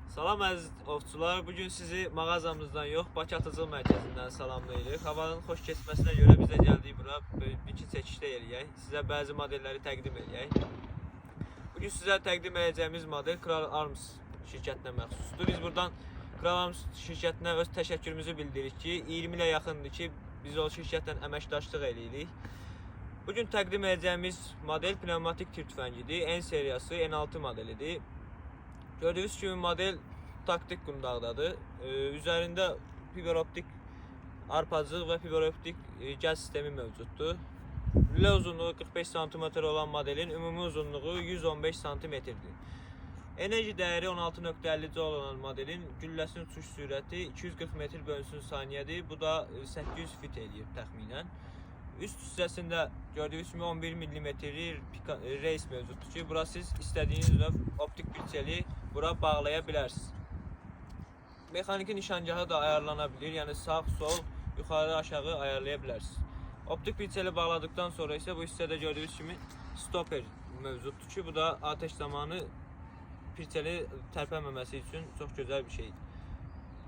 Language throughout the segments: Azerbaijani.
Salam əziz ovçular, bugün sizi mağazamızdan yox, Bakı Atıcıl Mərkəzindən salamlayırıq. Havanın xoş keçməsinə görə bizə gəldik bura, bir-iki çəkişdə eləyək. Sizə bəzi modelləri təqdim eləyək. Bugün sizə təqdim edəcəyimiz model Kral Arms şirkətinə məxsusdur. Biz buradan Kral Arms şirkətinə öz təşəkkürümüzü bildiririk ki, 20 ilə yaxındır ki, biz o şirkətlə əməkdaşlıq eləyirik. Bugün təqdim edəcəyimiz model pnevmatik tir tüfəngidir. N seriyası N6 modelidir. Gördüğünüz kimi model taktik qundağdadır. Üzərində fiberoptik arpacıq və fiberoptik gəz sistemi mövcuddur. Lülə uzunluğu 45 cm olan modelin ümumi uzunluğu 115 cm-dir. Enerji dəyəri 16.50 Joule olan modelin gülləsinin uçuş sürəti 240 metr bölünsün saniyədir. Bu da 800 fit eləyir təxminən. Üst hissəsində gördüyünüz kimi 11 mm reys mövcuddur ki, bura siz istədiyiniz növ optik bütçeli bura bağlaya bilərsiniz. Mexaniki nişangahı da ayarlana bilir, yəni sağ, sol, yuxarı, aşağı ayarlaya bilərsiniz. Optik bütçeli bağladıktan sonra isə bu hissədə gördüyünüz kimi stopper mövcuddur ki, bu da ateş zamanı pirçeli tərpənməməsi üçün çox gözəl bir şeydir.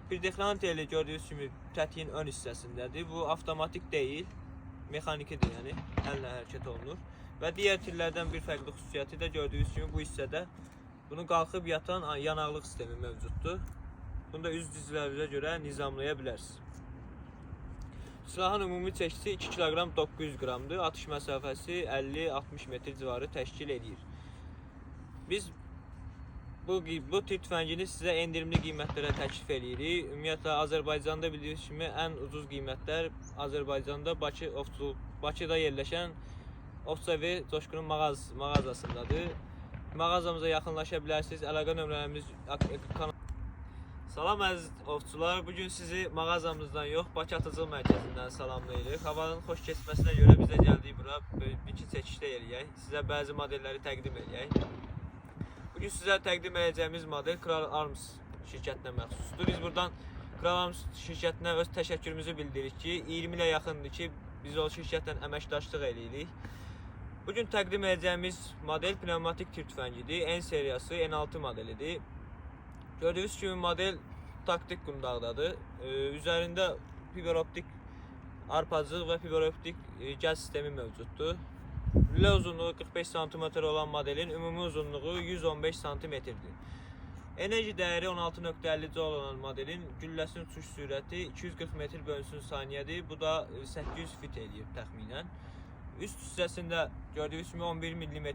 Pirdexlan teli gördüyünüz kimi tətiyin ön hissəsindədir. Bu avtomatik deyil, mexanikidir, yəni əllə hərəkət olunur. Və digər tirlərdən bir fərqli xüsusiyyəti də gördüyünüz kimi bu hissədə bunu qalxıb yatan yanaqlıq sistemi mövcuddur. Bunu da üz dizlərinizə görə nizamlaya bilərsiniz. Silahın ümumi çəkisi 2 kg 900 qramdır. Atış məsafəsi 50-60 metr civarı təşkil edir. Biz bu tir tüfəngini sizə endirimli qiymətlərə təklif edirik. Ümumiyyətlə Azərbaycanda bildiyiniz kimi ən ucuz qiymətlər Azərbaycanda Bakıda yerləşən Ovçevi Coşkunun mağazasındadır. Mağazamıza yaxınlaşa bilərsiniz. Əlaqə nömrələrimiz Salam əziz ovçular, bugün sizi mağazamızdan yox, Bakı Atıcıl Mərkəzindən salamlayırıq. Havanın xoş keçməsinə görə bizə gəldik bura, bir-iki çəkişdə eləyək. Sizə bəzi modelləri təqdim eləyək. Bugün sizə təqdim edəcəyimiz model Kral Arms şirkətinə məxsusdur. Biz buradan Kral Arms şirkətinə öz təşəkkürümüzü bildiririk ki, 20 ilə yaxındır ki, biz o şirkətlə əməkdaşlıq eləyirik. Bugün təqdim edəcəyimiz model pnevmatik tir tüfəngidir. N seriyası N6 modelidir. Gördüğünüz kimi model taktik qundağdadır. Üzərində fiberoptik arpacıq və fiberoptik gəz sistemi mövcuddur. Lülə uzunluğu 45 cm olan modelin ümumi uzunluğu 115 cm-dir. Enerji dəyəri 16.50 Joule olan modelin gülləsinin uçuş sürəti 240 metr bölünsün saniyədir. Bu da 800 fit eləyir təxminən. Üst hissəsində gördüyünüz kimi 11 mm